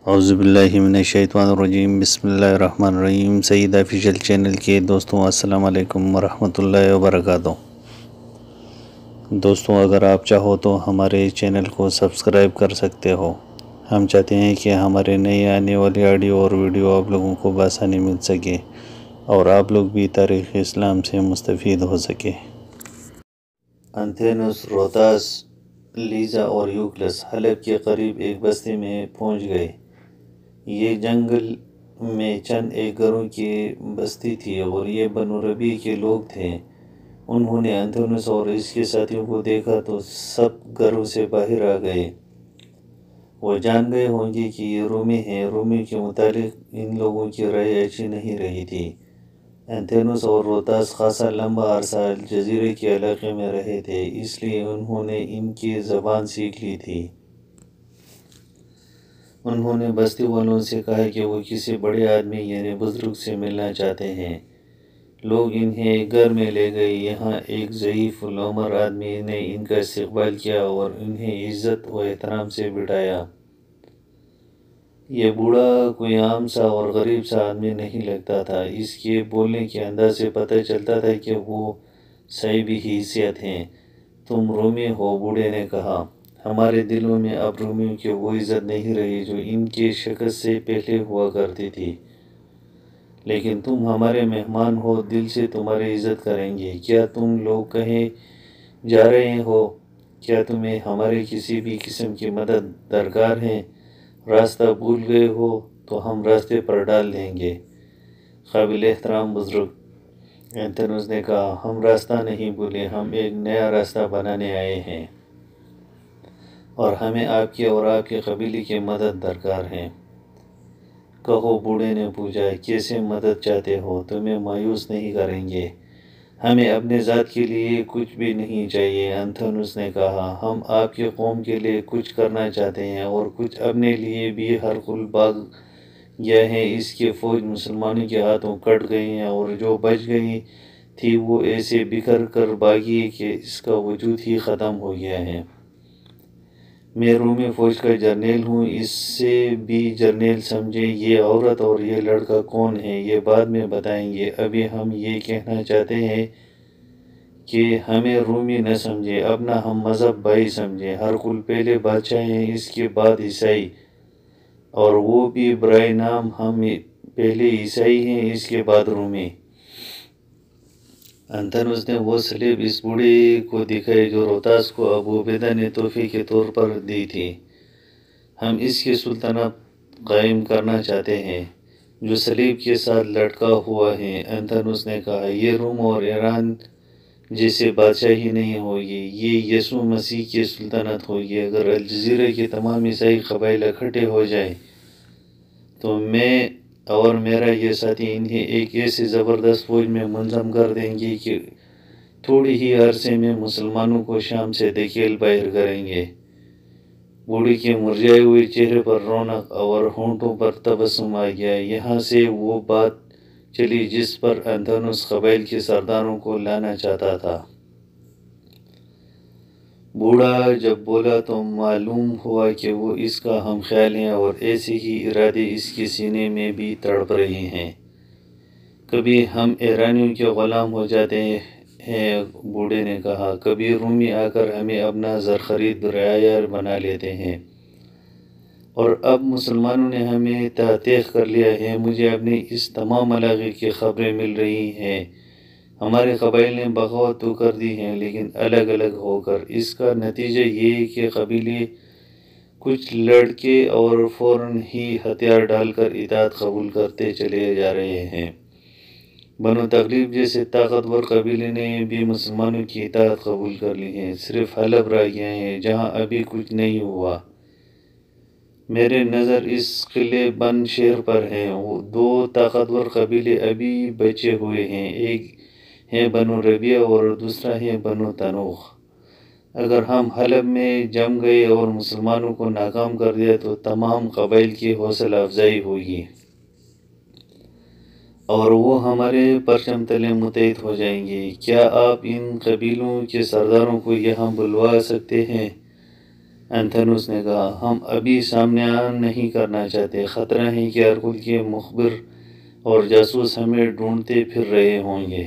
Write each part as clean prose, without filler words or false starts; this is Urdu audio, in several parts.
اعوذ باللہ من الشیطان الرجیم، بسم اللہ الرحمن الرحیم۔ سعید آفیشیل چینل کے دوستوں، السلام علیکم ورحمۃ اللہ وبرکاتہ۔ دوستوں، اگر آپ چاہو تو ہمارے چینل کو سبسکرائب کر سکتے ہو۔ ہم چاہتے ہیں کہ ہمارے نئے آنے والے آڈیو اور ویڈیو آپ لوگوں کو بآسانی مل سکے اور آپ لوگ بھی تاریخ اسلام سے مستفید ہو سکے۔ انتھینوس، روتاس، لیزا اور یوکلس حلب کے قریب ایک بستی میں پہنچ گئے۔ یہ جنگل میں چند ایک گھروں کی بستی تھی اور یہ بنو ربیع کے لوگ تھے۔ انہوں نے انتھینوس اور اس کے ساتھیوں کو دیکھا تو سب گھروں سے باہر آ گئے۔ وہ جان گئے ہوں گے کہ یہ رومی ہیں۔ رومیوں کے متعلق ان لوگوں کی رائے اچھی نہیں رہی تھی۔ انتھینوس اور روتاس خاصا لمبا عرصہ جزیرے کے علاقے میں رہے تھے، اس لیے انہوں نے ان کی زبان سیکھ لی تھی۔ انہوں نے بستی والوں سے کہا کہ وہ کسی بڑے آدمی یعنی بزرگ سے ملنا چاہتے ہیں۔ لوگ انہیں ایک گھر میں لے گئے۔ یہاں ایک ضعیف العمر آدمی نے ان کا استقبال کیا اور انہیں عزت و احترام سے بٹھایا۔ یہ بوڑھا کوئی عام سا اور غریب سا آدمی نہیں لگتا تھا۔ اس کے بولنے کے انداز سے پتہ چلتا تھا کہ وہ صاحب حیثیت ہیں۔ تم رومی ہو، بوڑھے نے کہا۔ ہمارے دلوں میں اب رومیوں کی وہ عزت نہیں رہی جو ان کی شکست سے پہلے ہوا کرتی تھی، لیکن تم ہمارے مہمان ہو، دل سے تمہاری عزت کریں گے۔ کیا تم لوگ کہیں جا رہے ہو؟ کیا تمہیں ہمارے کسی بھی قسم کی مدد درکار ہے؟ راستہ بھول گئے ہو تو ہم راستے پر ڈال دیں گے۔ قابل احترام بزرگ، انتھینوس نے کہا، ہم راستہ نہیں بھولے، ہم ایک نیا راستہ بنانے آئے ہیں اور ہمیں آپ کی اور آپ کے قبیلے کی مدد درکار ہے۔ کہو، بوڑھے نے پوچھا، کیسے مدد چاہتے ہو؟ تمہیں مایوس نہیں کریں گے۔ ہمیں اپنے ذات کے لیے کچھ بھی نہیں چاہیے، انتھینوس نے کہا۔ ہم آپ کی قوم کے لیے کچھ کرنا چاہتے ہیں اور کچھ اپنے لیے بھی۔ ہرقل بھاگ گیا ہے، اس کی فوج مسلمانوں کے ہاتھوں کٹ گئی ہے اور جو بچ گئی تھی وہ ایسے بکھر کر بھاگی کہ اس کا وجود ہی ختم ہو گیا ہے۔ میں رومی فوج کا جرنیل ہوں، اسے بھی جرنیل سمجھیں۔ یہ عورت اور یہ لڑکا کون ہے یہ بعد میں بتائیں گے۔ ابھی ہم یہ کہنا چاہتے ہیں کہ ہمیں رومی نہ سمجھے، اپنا ہم مذہب بھائی سمجھے۔ ہرقل پہلے بادشاہ ہیں، اس کے بعد عیسائی، اور وہ بھی برائے نام۔ ہم پہلے عیسائی ہیں، اس کے بعد رومی۔ انتھینوس نے وہ سلیب اس بوڑھے کو دکھائی جو روتاس کو ابو عبیدہ نے تحفے کے طور پر دی تھی۔ ہم اس کی سلطنت قائم کرنا چاہتے ہیں جو سلیب کے ساتھ لٹکا ہوا ہے۔ انتھینوس نے کہا، یہ روم اور ایران جیسے بادشاہی نہیں ہوگی، یہ یسوع مسیح کی سلطنت ہوگی۔ اگر الجزیرہ کے تمام عیسائی قبائل اکٹھے ہو جائیں تو میں اور میرا یہ ساتھی انہیں ایک ایسی زبردست فوج میں منظم کر دیں گے کہ تھوڑی ہی عرصے میں مسلمانوں کو شام سے دھکیل باہر کریں گے۔ بوڑھی کے مرجھائے ہوئے چہرے پر رونق اور ہونٹوں پر تبسم آ گیا۔ یہاں سے وہ بات چلی جس پر انتھینوس قبائل کے سرداروں کو لانا چاہتا تھا۔ بوڑھا جب بولا تو معلوم ہوا کہ وہ اس کا ہم خیال ہے اور ایسے ہی ارادے اس کے سینے میں بھی تڑپ رہے ہیں۔ کبھی ہم ایرانیوں کے غلام ہو جاتے ہیں، بوڑھے نے کہا، کبھی رومی آ کر ہمیں اپنا زرخرید رعایا بنا لیتے ہیں، اور اب مسلمانوں نے ہمیں تحت کر لیا ہے۔ مجھے اپنے اس تمام علاقے کی خبریں مل رہی ہیں۔ ہمارے قبائل نے بغاوت تو کر دی ہے، لیکن الگ الگ ہو کر۔ اس کا نتیجہ یہ ہے کہ قبیلے کچھ لڑکے اور فوراً ہی ہتھیار ڈال کر اطاعت قبول کرتے چلے جا رہے ہیں۔ بنو تغلب جیسے طاقتور قبیلے نے بھی مسلمانوں کی اطاعت قبول کر لی ہے۔ صرف حلب رہ گیا ہے جہاں ابھی کچھ نہیں ہوا۔ میرے نظر اس قلعہ بند شہر پر ہے۔ دو طاقتور قبیلے ابھی بچے ہوئے ہیں، ایک ہے بنو ربیع اور دوسرا ہے بنو تنوخ۔ اگر ہم حلب میں جم گئے اور مسلمانوں کو ناکام کر دیا تو تمام قبائل کی حوصلہ افزائی ہوگی اور وہ ہمارے پرچم تلے متحد ہو جائیں گے۔ کیا آپ ان قبیلوں کے سرداروں کو یہاں بلوا سکتے ہیں؟ اینتھنوس نے کہا، ہم ابھی سامنے نہیں کرنا چاہتے، خطرہ ہے کہ ہرکل کے مخبر اور جاسوس ہمیں ڈھونڈتے پھر رہے ہوں گے۔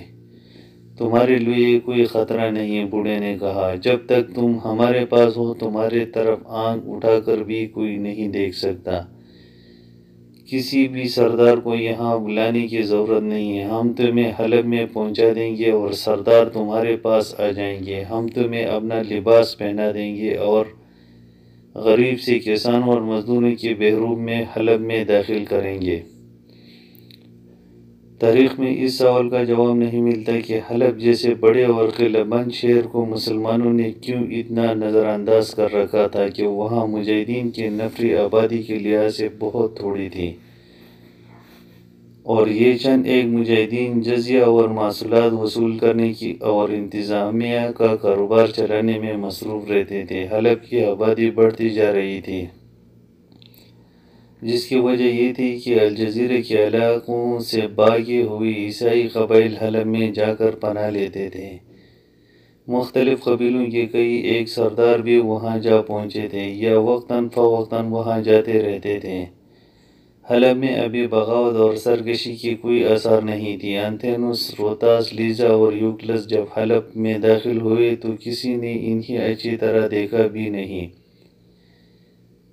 تمہارے لیے کوئی خطرہ نہیں، بوڑھے نے کہا، جب تک تم ہمارے پاس ہو تمہارے طرف آنکھ اٹھا کر بھی کوئی نہیں دیکھ سکتا۔ کسی بھی سردار کو یہاں بلانے کی ضرورت نہیں ہے، ہم تمہیں حلب میں پہنچا دیں گے اور سردار تمہارے پاس آ جائیں گے، ہم تمہیں اپنا لباس پہنا دیں گے اور غریب سے کسانوں اور مزدوروں کے بحروب میں حلب میں داخل کریں گے۔ تاریخ میں اس سوال کا جواب نہیں ملتا کہ حلب جیسے بڑے اور قلعہ بند شہر کو مسلمانوں نے کیوں اتنا نظر انداز کر رکھا تھا کہ وہاں مجاہدین کی نفری آبادی کے لحاظ سے بہت تھوڑی تھی، اور یہ چند ایک مجاہدین جزیہ اور محصولات وصول کرنے کی اور انتظامیہ کا کاروبار چلانے میں مصروف رہتے تھے۔ حلب کی آبادی بڑھتی جا رہی تھی، جس کی وجہ یہ تھی کہ الجزیرے کے علاقوں سے بھاگے ہوئے عیسائی قبائل حلب میں جا کر پناہ لیتے تھے۔ مختلف قبیلوں کے کئی ایک سردار بھی وہاں جا پہنچے تھے یا وقتاً فوقتاً وہاں جاتے رہتے تھے۔ حلب میں ابھی بغاوت اور سرکشی کی کوئی آثار نہیں تھی۔ اینتھنوس، روتاس، لیزا اور یوکلس جب حلب میں داخل ہوئے تو کسی نے انہیں اچھی طرح دیکھا بھی نہیں،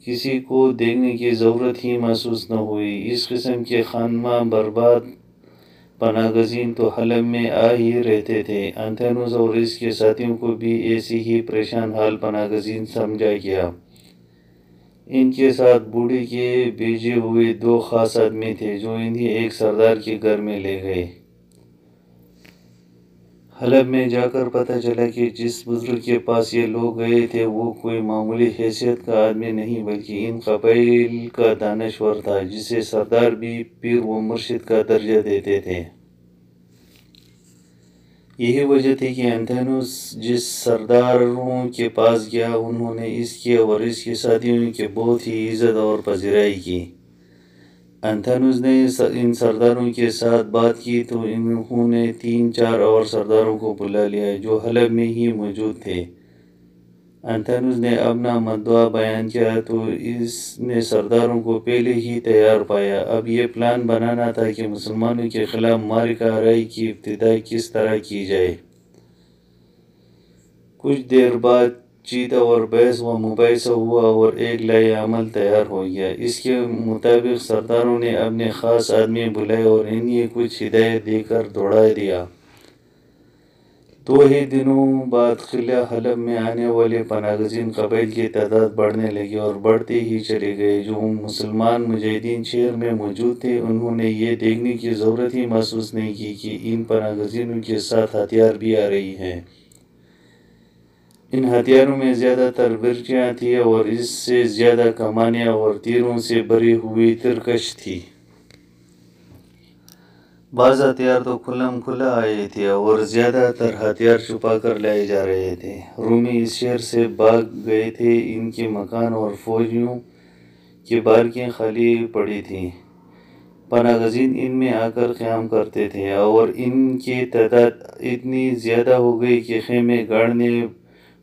کسی کو دیکھنے کی ضرورت ہی محسوس نہ ہوئی۔ اس قسم کے خانماں برباد پناہ گزین تو حلب میں آ ہی رہتے تھے۔ اینتھنوس اور اس کے ساتھیوں کو بھی ایسی ہی پریشان حال پناہ گزین سمجھا گیا۔ ان کے ساتھ بوڑھے کے بھیجے ہوئے 2 خاص آدمی تھے جو انہیں ایک سردار کے گھر میں لے گئے۔ حلب میں جا کر پتہ چلا کہ جس بزرگ کے پاس یہ لوگ گئے تھے وہ کوئی معمولی حیثیت کا آدمی نہیں بلکہ ان قبائل کا دانشور تھا، جسے سردار بھی پیر و مرشد کا درجہ دیتے تھے۔ یہی وجہ تھی کہ اینتھنوس جس سرداروں کے پاس گیا انہوں نے اس کے اور اس کے ساتھیوں کی بہت ہی عزت اور پذیرائی کی۔ اینتھنوس نے ان سرداروں کے ساتھ بات کی تو انہوں نے 3-4 اور سرداروں کو بلا لیا جو حلب میں ہی موجود تھے۔ اینتھنوس نے اپنا مدعا بیان کیا تو اس نے سرداروں کو پہلے ہی تیار پایا۔ اب یہ پلان بنانا تھا کہ مسلمانوں کے خلاف معرکہ آرائی کی ابتدا کس طرح کی جائے۔ کچھ دیر بعد چیت اور بحث و مباحثہ ہوا اور ایک لائحہ عمل تیار ہو گیا۔ اس کے مطابق سرداروں نے اپنے خاص آدمی بلائے اور انہیں کچھ ہدایت دے کر دوڑا دیا۔ 2 ہی دنوں بعد قلعہ حلب میں آنے والے پناہ گزین قبائل کی تعداد بڑھنے لگی اور بڑھتے ہی چلے گئے۔ جو مسلمان مجاہدین شہر میں موجود تھے انہوں نے یہ دیکھنے کی ضرورت ہی محسوس نہیں کی کہ ان پناہ گزینوں کے ساتھ ہتھیار بھی آ رہی ہیں۔ ان ہتھیاروں میں زیادہ تر برچیاں تھیں اور اس سے زیادہ کمانیں اور تیروں سے بھری ہوئی ترکش تھی۔ بعض ہتھیار تو کھلم کھلا آئے تھے اور زیادہ تر ہتھیار چھپا کر لائے جا رہے تھے۔ رومی اس شہر سے بھاگ گئے تھے، ان کے مکان اور فوجیوں کی بارکیں خالی پڑی تھیں۔ پناہ گزین ان میں آ کر قیام کرتے تھے اور ان کی تعداد اتنی زیادہ ہو گئی کہ خیمے گاڑنے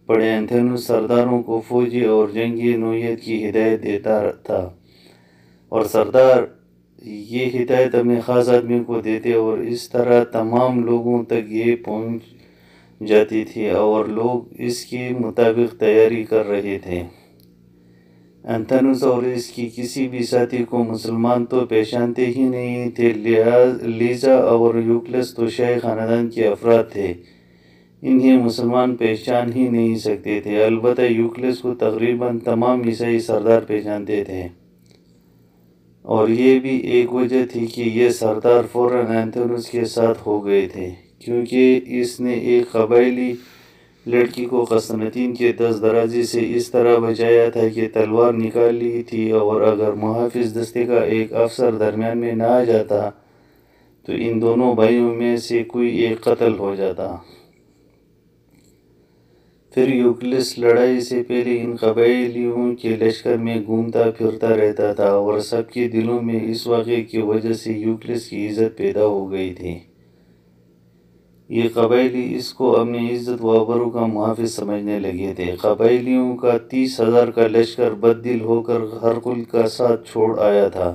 پڑے۔ اینتھنوس سرداروں کو فوجی اور جنگی نوعیت کی ہدایت دیتا تھا اور سردار یہ ہدایت اپنے خاص آدمی کو دیتے اور اس طرح تمام لوگوں تک یہ پہنچ جاتی تھی اور لوگ اس کے مطابق تیاری کر رہے تھے۔ اینتھنوس اور اس کی کسی بھی ساتھی کو مسلمان تو پہچانتے ہی نہیں تھے۔ لیزا اور یوکلس تو شاہی خاندان کے افراد تھے، انہیں مسلمان پہچان ہی نہیں سکتے تھے۔ البتہ یوکلس کو تقریباً تمام عیسائی سردار پہچانتے تھے، اور یہ بھی ایک وجہ تھی کہ یہ سردار فوراً اینتھنوس کے ساتھ ہو گئے تھے، کیونکہ اس نے ایک قبائلی لڑکی کو قسطنطین کے دست درازی سے اس طرح بچایا تھا کہ تلوار نکالی تھی اور اگر محافظ دستے کا ایک افسر درمیان میں نہ آ جاتا تو ان دونوں بھائیوں میں سے کوئی ایک قتل ہو جاتا۔ پھر یوکلس لڑائی سے پہلے ان قبائلیوں کے لشکر میں گھومتا پھرتا رہتا تھا اور سب کے دلوں میں اس واقعے کی وجہ سے یوکلس کی عزت پیدا ہو گئی تھی۔ یہ قبائلی اس کو اپنی عزت و آبرو کا محافظ سمجھنے لگے تھے۔ قبائلیوں کا 30,000 کا لشکر بد دل ہو کر ہرقل کا ساتھ چھوڑ آیا تھا،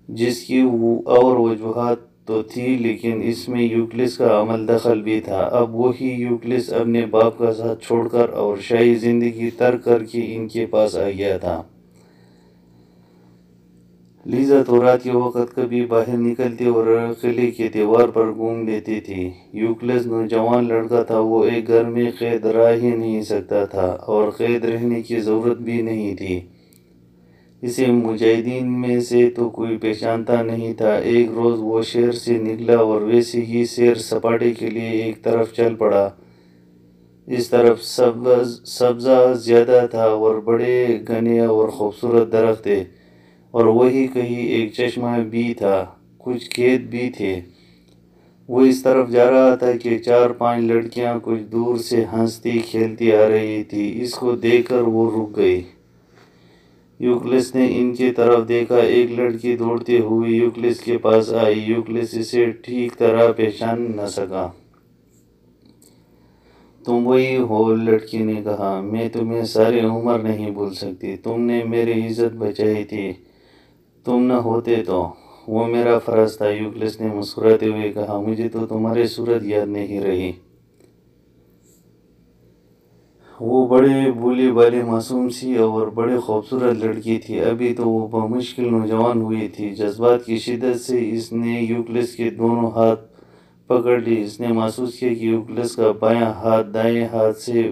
جس کی اور وجوہات تو تھی، لیکن اس میں یوکلس کا عمل دخل بھی تھا۔ اب وہی یوکلس اپنے باپ کا ساتھ چھوڑ کر اور شاہی زندگی ترک کر کے ان کے پاس آ گیا تھا۔ لیزا تو رات کے وقت کبھی باہر نکلتی اور قلعے کے دیوار پر گھوم لیتی تھی۔ یوکلس نوجوان لڑکا تھا، وہ ایک گھر میں قید رہ ہی نہیں سکتا تھا اور قید رہنے کی ضرورت بھی نہیں تھی۔ اسے مجاہدین میں سے تو کوئی پہچانتا نہیں تھا۔ ایک روز وہ شہر سے نکلا اور ویسے ہی سیر سپاٹے کے لیے ایک طرف چل پڑا۔ اس طرف سبزہ زیادہ تھا اور بڑے گھنے اور خوبصورت درخت تھے، اور وہیں کہیں ایک چشمہ بھی تھا، کچھ کھیت بھی تھے۔ وہ اس طرف جا رہا تھا کہ 4-5 لڑکیاں کچھ دور سے ہنستی کھیلتی آ رہی تھی۔ اس کو دیکھ کر وہ رک گئی۔ یوکلس نے ان کی طرف دیکھا۔ ایک لڑکی دوڑتے ہوئے یوکلس کے پاس آئی۔ یوکلس اسے ٹھیک طرح پہچان نہ سکا۔ تم وہی ہو، لڑکی نے کہا۔ میں تمہیں ساری عمر نہیں بھول سکتی۔ تم نے میری عزت بچائی تھی، تم نہ ہوتے تو وہ میرا فرض تھا۔ یوکلس نے مسکراتے ہوئے کہا، مجھے تو تمہاری صورت یاد نہیں رہی۔ وہ بڑے بھولے بھالے معصوم سی اور بڑے خوبصورت لڑکی تھی۔ ابھی تو وہ بمشکل نوجوان ہوئی تھی۔ جذبات کی شدت سے اس نے یوکلس کے دونوں ہاتھ پکڑ لی۔ اس نے محسوس کیا کہ یوکلس کا بایاں ہاتھ دائیں ہاتھ سے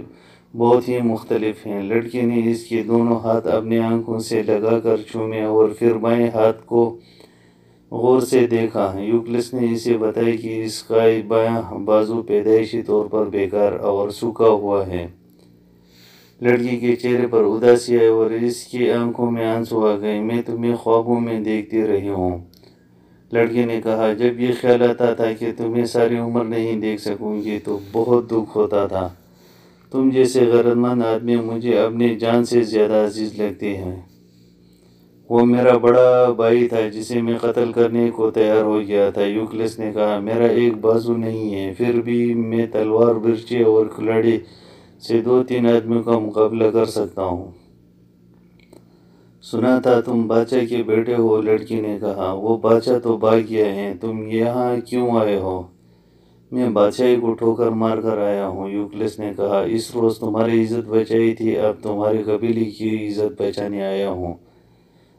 بہت ہی مختلف ہے۔ لڑکی نے اس کے دونوں ہاتھ اپنی آنکھوں سے لگا کر چومے اور پھر بائیں ہاتھ کو غور سے دیکھا۔ یوکلس نے اسے بتایا کہ اس کا بایاں بازو پیدائشی طور پر بیکار اور سوکھا ہوا ہے۔ لڑکی کے چہرے پر اداسی آئی اور اس کی آنکھوں میں آنسو آ گئے۔ میں تمہیں خوابوں میں دیکھتی رہی ہوں، لڑکی نے کہا۔ جب یہ خیال آتا تھا کہ تمہیں ساری عمر نہیں دیکھ سکوں گی تو بہت دکھ ہوتا تھا۔ تم جیسے غیرت مند آدمی مجھے اپنی جان سے زیادہ عزیز لگتے ہیں۔ وہ میرا بڑا بھائی تھا جسے میں قتل کرنے کو تیار ہو گیا تھا، یوکلس نے کہا۔ میرا ایک بازو نہیں ہے، پھر بھی میں تلوار، برچھی اور کلاڑی سے 2-3 آدمیوں کا مقابلہ کر سکتا ہوں۔ سنا تھا تم بادشاہ کے بیٹے ہو، لڑکی نے کہا۔ وہ بادشاہ تو بھاگ گیا ہے، تم یہاں کیوں آئے ہو؟ میں بادشاہی کو ٹھوکر مار کر آیا ہوں، یوکلس نے کہا۔ اس روز تمہاری عزت بچائی تھی، اب تمہارے قبیلے کی عزت بچانے آیا ہوں۔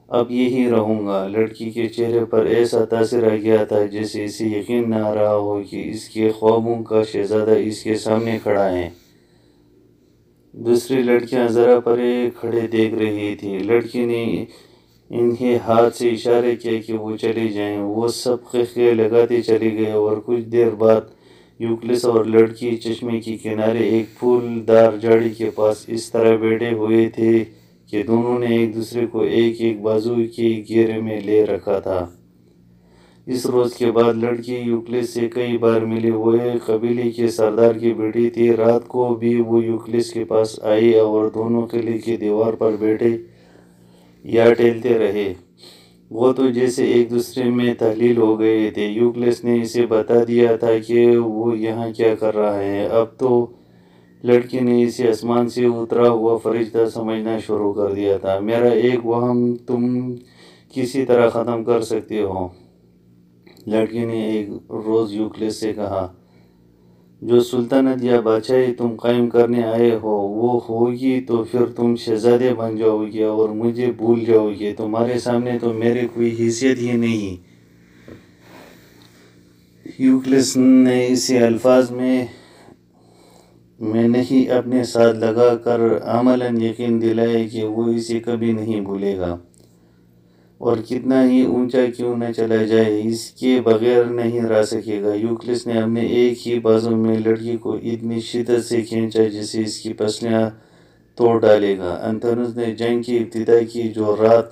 اب یہی رہوں گا۔ لڑکی کے چہرے پر ایسا تاثر آ گیا تھا جیسے اسے یقین نہ آ رہا ہو کہ اس کے خوابوں کا شہزادہ اس کے سامنے کھڑا ہے۔ دوسری لڑکیاں ذرا پرے کھڑے دیکھ رہی تھیں۔ لڑکی نے انہیں ہاتھ سے اشارہ کیا کہ وہ چلے جائیں۔ وہ سب قہقہے لگاتے چلے گئے اور کچھ دیر بعد یوکلس اور لڑکی چشمے کے کنارے ایک پھول دار جھاڑی کے پاس اس طرح بیٹھے ہوئے تھے کہ دونوں نے ایک دوسرے کو ایک ایک بازو کے گھیرے میں لے رکھا تھا۔ اس روز کے بعد لڑکی یوکلس سے کئی بار ملی۔ وہ ایک قبیلے کے سردار کی بیٹی تھی۔ رات کو بھی وہ یوکلس کے پاس آئی اور دونوں قلعے کی دیوار پر بیٹھے یا ٹہلتے رہے۔ وہ تو جیسے ایک دوسرے میں تحلیل ہو گئے تھے۔ یوکلس نے اسے بتا دیا تھا کہ وہ یہاں کیا کر رہا ہے۔ اب تو لڑکی نے اسے آسمان سے اترا ہوا فرشتہ سمجھنا شروع کر دیا تھا۔ میرا ایک وہم تم کسی طرح ختم کر سکتے ہو، لڑکی نے ایک روز یوکلس سے کہا۔ جو سلطنت یا بادشاہی تم قائم کرنے آئے ہو وہ ہوگی تو پھر تم شہزادے بن جاؤ گے اور مجھے بھول جاؤ گے۔ تمہارے سامنے تو میری کوئی حیثیت ہی نہیں۔ یوکلس نے اسے الفاظ میں نہیں اپنے ساتھ لگا کر عملاً یقین دلایا کہ وہ اسے کبھی نہیں بھولے گا، اور کتنا ہی اونچا کیوں نہ چلا جائے اس کے بغیر نہیں رہ سکے گا۔ یوکلس نے اپنے ایک ہی بازو میں لڑکی کو اتنی شدت سے کھینچا جسے اس کی پسلیاں توڑ ڈالے گا۔ انتھنوس نے جنگ کی ابتدا کی جو رات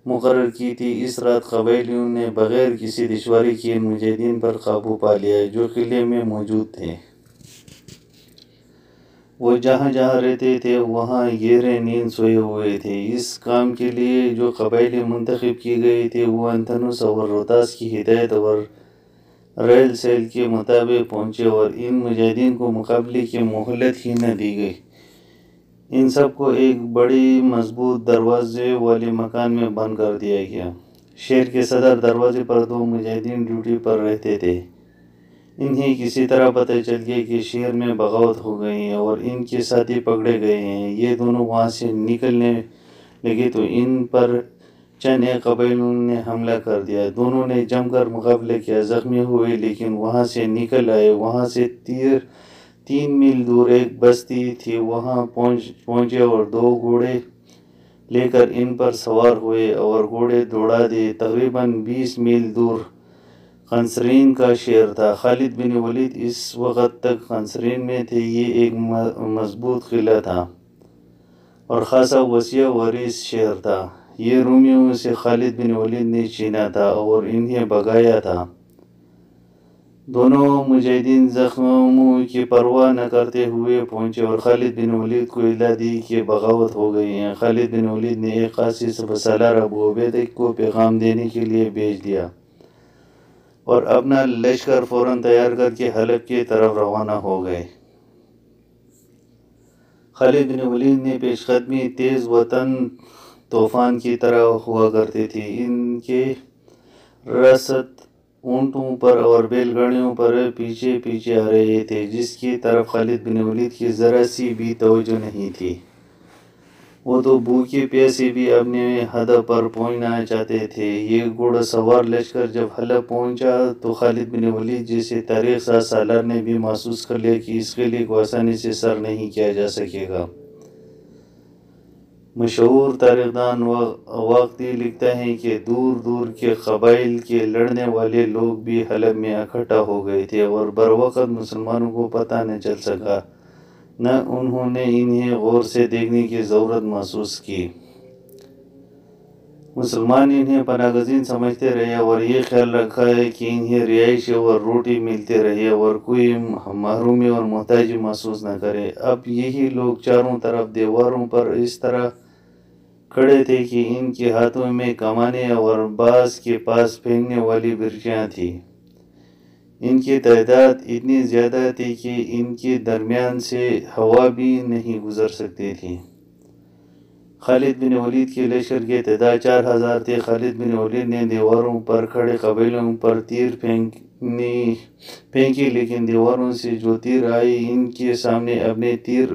مقرر کی تھی، اس رات قبائلیوں نے بغیر کسی دشواری کے مجاہدین پر قابو پا لیا جو قلعے میں موجود تھے۔ وہ جہاں جہاں رہتے تھے وہاں گہرے نیند سوئے ہوئے تھے۔ اس کام کے لیے جو قبائلی منتخب کی گئی تھی وہ انتھنوس اور روتاس کی ہدایت اور ریل سیل کے مطابق پہنچے اور ان مجاہدین کو مقابلے کی مہلت ہی نہ دی گئی۔ ان سب کو ایک بڑی مضبوط دروازے والے مکان میں بند کر دیا گیا۔ شہر کے صدر دروازے پر 2 مجاہدین ڈیوٹی پر رہتے تھے۔ انہیں کسی طرح پتہ چل گیا کہ شہر میں بغاوت ہو گئی ہے اور ان کے ساتھی پکڑے گئے ہیں۔ یہ دونوں وہاں سے نکلنے لگے تو ان پر چند ایک قبائلیوں نے حملہ کر دیا۔ دونوں نے جم کر مقابلہ کیا، زخمی ہوئے لیکن وہاں سے نکل آئے۔ وہاں سے 3 میل دور ایک بستی تھی، وہاں پہنچے اور 2 گھوڑے لے کر ان پر سوار ہوئے اور گھوڑے دوڑا دیے۔ تقریباً 20 میل دور قنصرین کا شہر تھا۔ خالد بن ولید اس وقت تک قنصرین میں تھے۔ یہ ایک مضبوط قلعہ تھا اور خاصا وسیع و عریض شہر تھا۔ یہ رومیوں سے خالد بن ولید نے چھینا تھا اور انہیں بھگایا تھا۔ دونوں مجاہدین زخموں کی پرواہ نہ کرتے ہوئے پہنچے اور خالد بن ولید کو اطلاع دی کہ بغاوت ہو گئی ہے۔ خالد بن ولید نے ایک قاصد سپہ ابو عبیدہ کو پیغام دینے کے لیے بھیج دیا اور اپنا لشکر فوراً تیار کر کے حلب کی طرف روانہ ہو گئے۔ خالد بن ولید نے پیش قدمی تیز وطن طوفان کی طرح ہوا کرتی تھی۔ ان کے رسد اونٹوں پر اور بیل گاڑیوں پر پیچھے پیچھے آ رہے تھے، جس کی طرف خالد بن ولید کی ذرا سی بھی توجہ نہیں تھی۔ وہ تو بھوکے پیاسے بھی اپنے ہدف پر پہنچنا چاہتے تھے۔ یہ گھوڑ سوار لشکر جب حلب پہنچا تو خالد بن ولید جیسے تاریخ ساز سالار نے بھی محسوس کر لیا کہ اس قلعے کو آسانی سے سر نہیں کیا جا سکے گا۔ مشہور تاریخ دان واقعی لکھتا ہے کہ دور دور کے قبائل کے لڑنے والے لوگ بھی حلب میں اکٹھا ہو گئے تھے اور بروقت مسلمانوں کو پتہ نہ چل سکا، نہ انہوں نے انہیں غور سے دیکھنے کی ضرورت محسوس کی۔ مسلمان انہیں پناہ گزین سمجھتے رہے اور یہ خیال رکھا ہے کہ انہیں رہائش اور روٹی ملتی رہے اور کوئی محرومی اور محتاجی محسوس نہ کرے۔ اب یہی لوگ چاروں طرف دیواروں پر اس طرح کھڑے تھے کہ ان کے ہاتھوں میں کمانیں اور بعض کے پاس پھینکنے والی برچیاں تھیں۔ ان کی تعداد اتنی زیادہ تھی کہ ان کے درمیان سے ہوا بھی نہیں گزر سکتی تھی۔ خالد بن ولید کے لشکر کی تعداد 4000 تھی۔ خالد بن ولید نے دیواروں پر کھڑے قبائلیوں پر تیر پھینکی لیکن دیواروں سے جو تیر آئی ان کے سامنے اپنے تیر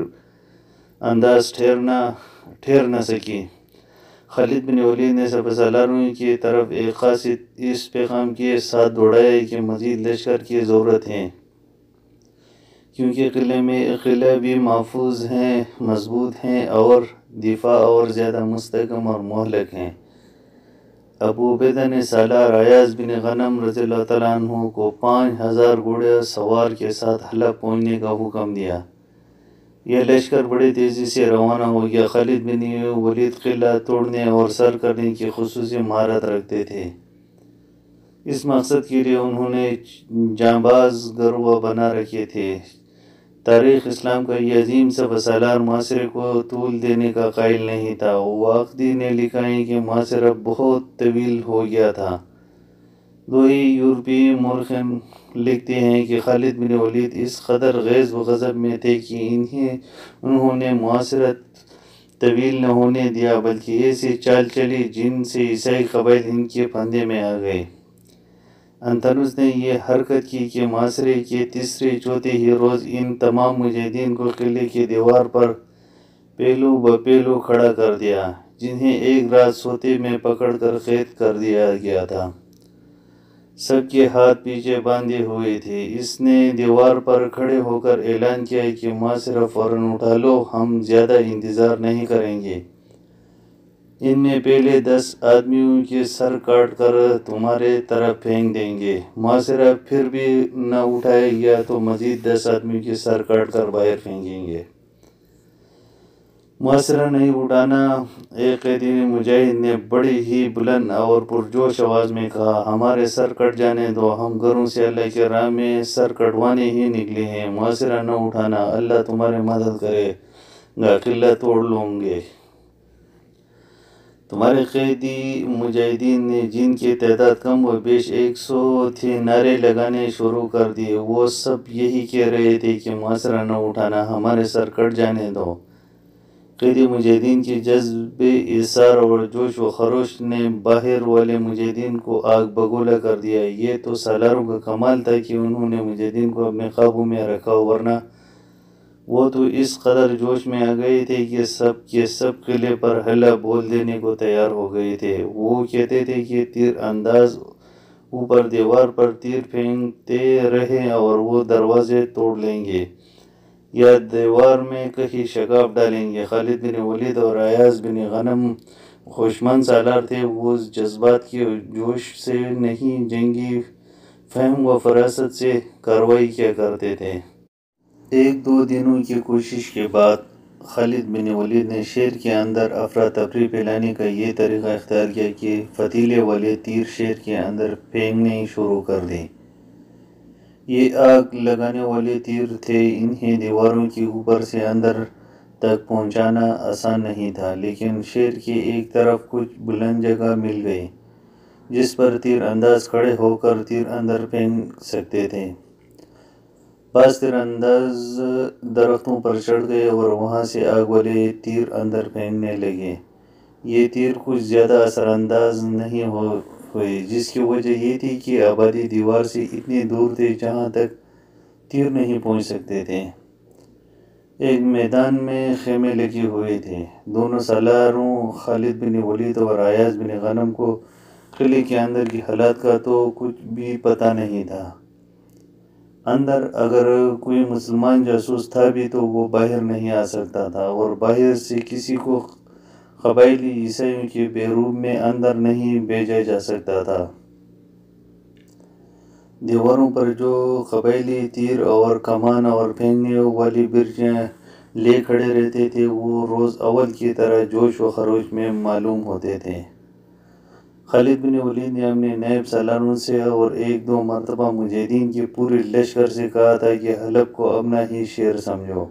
انداز ٹھہر نہ سکی۔ خالد بن ولید نے سپہ سالاروں کی طرف ایک قاصد اس پیغام کے ساتھ دوڑایا کہ مزید لشکر کی ضرورت ہے، کیونکہ قلعہ بھی محفوظ ہے، مضبوط ہے اور دفاع اور زیادہ مستحکم اور مہلک ہے۔ ابو عبیدہ نے سالار ایاز بن غنم رضی اللہ تعالیٰ عنہ کو 5000 گھوڑے سوار کے ساتھ حلب پہنچنے کا حکم دیا۔ یہ لشکر بڑی تیزی سے روانہ ہو گیا۔ خالد بن ولید قلعہ توڑنے اور سر کرنے کی خصوصی مہارت رکھتے تھے۔ اس مقصد کے لیے انہوں نے جانباز گروہ بنا رکھے تھے۔ تاریخ اسلام کا یہ عظیم سپہ سالار محاصرے کو طول دینے کا قائل نہیں تھا۔ واقدی نے لکھا ہے کہ محاصرہ بہت طویل ہو گیا تھا۔ 2 یورپی مورخین لکھتے ہیں کہ خالد بن ولید اس قدر غیظ و غضب میں تھے کہ انہوں نے محاصرہ طویل نہ ہونے دیا بلکہ ایسی چال چلی جن سے عیسائی قبائل ان کے پھندے میں آ گئے۔ انتنس نے یہ حرکت کی کہ محاصرے کے تیسرے چوتھے ہی روز ان تمام مجاہدین کو قلعے کی دیوار پر پہلو بپہلو کھڑا کر دیا، جنہیں ایک رات سوتے میں پکڑ کر قید کر دیا گیا تھا۔ سب کے ہاتھ پیچھے باندھے ہوئے تھے۔ اس نے دیوار پر کھڑے ہو کر اعلان کیا کہ محاصرہ فوراً اٹھا لو، ہم زیادہ انتظار نہیں کریں گے۔ ان میں پہلے 10 آدمیوں کے سر کاٹ کر تمہارے طرف پھینک دیں گے۔ محاصرہ پھر بھی نہ اٹھایا گیا تو مزید 10 آدمیوں کے سر کاٹ کر باہر پھینکیں گے۔ محاصرہ نہیں اٹھانا۔ ایک قیدی مجاہد نے بڑی ہی بلند اور پرجوش آواز میں کہا، ہمارے سر کٹ جانے دو، ہم گھروں سے اللہ کی راہ میں سر کٹوانے ہی نکلے ہیں۔ محاصرہ نہ اٹھانا، اللہ تمہاری مدد کرے گا، قلعہ توڑ لوں گے۔ تمہارے قیدی مجاہدین نے جن کی تعداد کم و بیش 100 تھی نعرے لگانے شروع کر دیے۔ وہ سب یہی کہہ رہے تھے کہ محاصرہ نہ اٹھانا، ہمارے سر کٹ جانے دو۔ قیدی مجاہدین کے جذبے ایثار اور جوش و خروش نے باہر والے مجاہدین کو آگ بگولا کر دیا۔ یہ تو سالاروں کا کمال تھا کہ انہوں نے مجاہدین کو اپنے قابو میں رکھا، ورنہ وہ تو اس قدر جوش میں آ گئے تھے کہ سب کے سب قلعے پر حلہ بول دینے کو تیار ہو گئے تھے۔ وہ کہتے تھے کہ تیر انداز اوپر دیوار پر تیر پھینکتے رہیں اور وہ دروازے توڑ لیں گے یا دیوار میں کہیں شگاف ڈالیں گے۔ خالد بن ولید اور ایاز بن غنم ہوشمند سالار تھے۔ وہ جذبات کے جوش سے نہیں، جنگی فہم و فراست سے کارروائی کیا کرتے تھے۔ ایک دو دنوں کی کوشش کے بعد خالد بن ولید نے شہر کے اندر افراتفری پھیلانے کا یہ طریقہ اختیار کیا کہ فتیلے والے تیر شہر کے اندر پھینکنے شروع کر دیں۔ یہ آگ لگانے والے تیر تھے، انہیں دیواروں کے اوپر سے اندر تک پہنچانا آسان نہیں تھا، لیکن شہر کے ایک طرف کچھ بلند جگہ مل گئی جس پر تیر انداز کھڑے ہو کر تیر اندر پھینک سکتے تھے۔ بعض تیر انداز درختوں پر چڑھ گئے اور وہاں سے آگ والے تیر اندر پھینکنے لگے۔ یہ تیر کچھ زیادہ اثر انداز نہیں ہوئے، جس کی وجہ یہ تھی کہ آبادی دیوار سے اتنی دور تھے جہاں تک تیر نہیں پہنچ سکتے تھے۔ ایک میدان میں خیمے لگے ہوئے تھے۔ دونوں سالاروں خالد بن ولید اور ایاز بن غنم کو قلعے کے اندر کی حالات کا تو کچھ بھی پتہ نہیں تھا۔ اندر اگر کوئی مسلمان جاسوس تھا بھی تو وہ باہر نہیں آ سکتا تھا، اور باہر سے کسی کو قبائلی عیسائیوں کے بیروب میں اندر نہیں بھیجا جا سکتا تھا۔ دیواروں پر جو قبائلی تیر اور کمان اور پھینکنے والی برچیاں لے کھڑے رہتے تھے وہ روز اول کی طرح جوش و خروش میں معلوم ہوتے تھے۔ خالد بن ولید نے اپنے نائب سالاروں سے اور ایک دو مرتبہ مجاہدین کے پورے لشکر سے کہا تھا کہ حلب کو اپنا ہی شہر سمجھو۔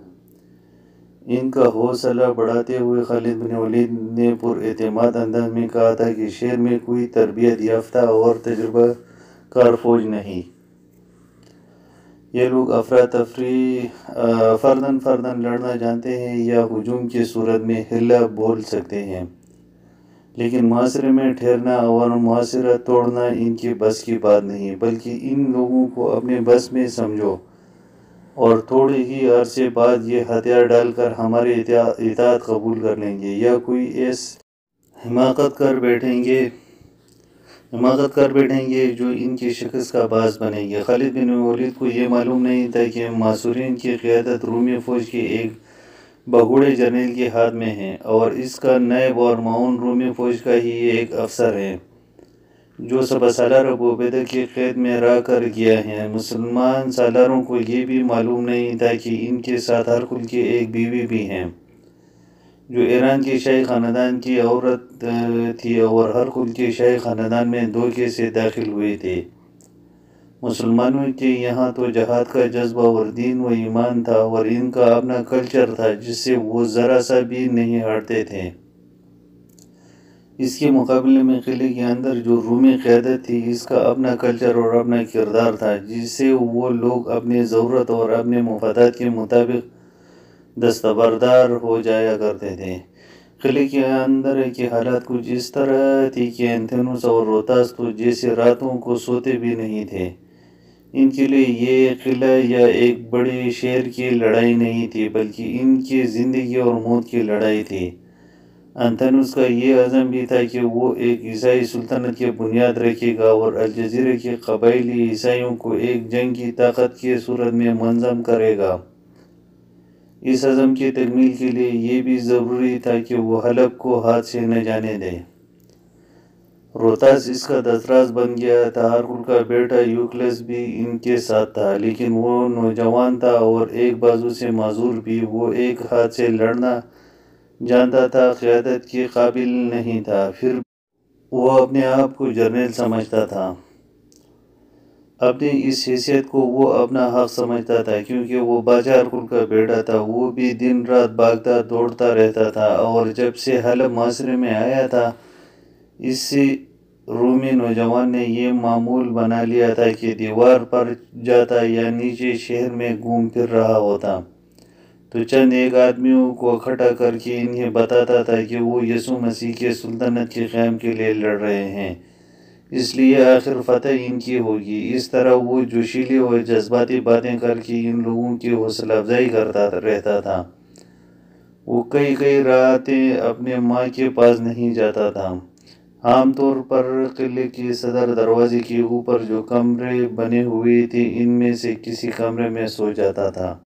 ان کا حوصلہ بڑھاتے ہوئے خالد بن ولید نے پر اعتماد انداز میں کہا تھا کہ شہر میں کوئی تربیت یافتہ اور تجربہ کار فوج نہیں۔ یہ لوگ افراتفری فرداً لڑنا جانتے ہیں یا ہجوم کی صورت میں حلہ بول سکتے ہیں، لیکن محاصرے میں ٹھہرنا اور محاصرہ توڑنا ان کے بس کی بات نہیں۔ بلکہ ان لوگوں کو اپنے بس میں سمجھو اور تھوڑے ہی عرصے بعد یہ ہتھیار ڈال کر ہماری اطاعت قبول کر لیں گے یا کوئی ایسی حماقت کر بیٹھیں گے جو ان کی شکست کا باعث بنے گی۔ خالد بن ولید کو یہ معلوم نہیں تھا کہ محاصرین کی قیادت رومی فوج کے ایک بگوڑے جرنیل کے ہاتھ میں ہے، اور اس کا نائب اور معاون رومی فوج کا ہی ایک افسر ہے جو سپہ سالار ابو عبیدہ کی قید میں رہ کر گیا ہے۔ مسلمان سالاروں کو یہ بھی معلوم نہیں تھا کہ ان کے ساتھ ہرقل کی ایک بیوی بھی ہے جو ایران کے شاہی خاندان کی عورت تھی اور ہرقل کے شاہی خاندان میں دھوکے سے داخل ہوئے تھے۔ مسلمانوں کے یہاں تو جہاد کا جذبہ اور دین و ایمان تھا، اور ان کا اپنا کلچر تھا جس سے وہ ذرا سا بھی نہیں ہٹتے تھے۔ اس کے مقابلے میں قلعے کے اندر جو رومی قیادت تھی، اس کا اپنا کلچر اور اپنا کردار تھا جس سے وہ لوگ اپنی ضرورت اور اپنے مفادات کے مطابق دستبردار ہو جایا کرتے تھے۔ قلعے کے اندر کی حالات کچھ اس طرح تھی کہ انتھینوس اور روتاس تو جیسے راتوں کو سوتے بھی نہیں تھے۔ ان کے لیے یہ قلعہ یا ایک بڑے شہر کی لڑائی نہیں تھی، بلکہ ان کی زندگی اور موت کی لڑائی تھی۔ انتھینوس کا یہ عزم بھی تھا کہ وہ ایک عیسائی سلطنت کی بنیاد رکھے گا اور الجزیرے کے قبائلی عیسائیوں کو ایک جنگ کی طاقت کی صورت میں منظم کرے گا۔ اس عزم کی تکمیل کے لیے یہ بھی ضروری تھا کہ وہ حلب کو ہاتھ سے نہ جانے دے۔ روتاس اس کا دستراز بن گیا تھا۔ ہرقل کا بیٹا یوکلس بھی ان کے ساتھ تھا، لیکن وہ نوجوان تھا اور ایک بازو سے معذور بھی۔ وہ ایک ہاتھ سے لڑنا جانتا تھا، قیادت کے قابل نہیں تھا، پھر وہ اپنے آپ کو جرنیل سمجھتا تھا۔ اپنی اس حیثیت کو وہ اپنا حق سمجھتا تھا کیونکہ وہ باچا ہرقل کا بیٹا تھا۔ وہ بھی دن رات بھاگتا دوڑتا رہتا تھا، اور جب سے حلب محاصرے میں آیا تھا اس رومی نوجوان نے یہ معمول بنا لیا تھا کہ دیوار پر جاتا یا نیچے شہر میں گھوم پھر رہا ہوتا تو چند ایک آدمیوں کو اکٹھا کر کے انہیں بتاتا تھا کہ وہ یسوع مسیح کے سلطنت کے قیام کے لیے لڑ رہے ہیں، اس لیے آخر فتح ان کی ہوگی۔ اس طرح وہ جوشیلی اور جذباتی باتیں کر کے ان لوگوں کی حوصلہ افزائی کرتا رہتا تھا۔ وہ کئی راتیں اپنے ماں کے پاس نہیں جاتا تھا۔ عام طور پر قلعے کے صدر دروازے کے اوپر جو کمرے بنے ہوئے تھے ان میں سے کسی کمرے میں سو جاتا تھا۔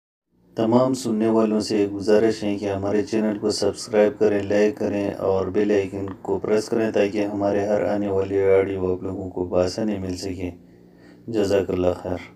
تمام سننے والوں سے ایک گزارش ہے کہ ہمارے چینل کو سبسکرائب کریں، لائک کریں اور بیل آئیکن کو پریس کریں تاکہ ہمارے ہر آنے والی آڈیو آپ لوگوں کو بآسانی مل سکے۔ جزاک اللہ خیر۔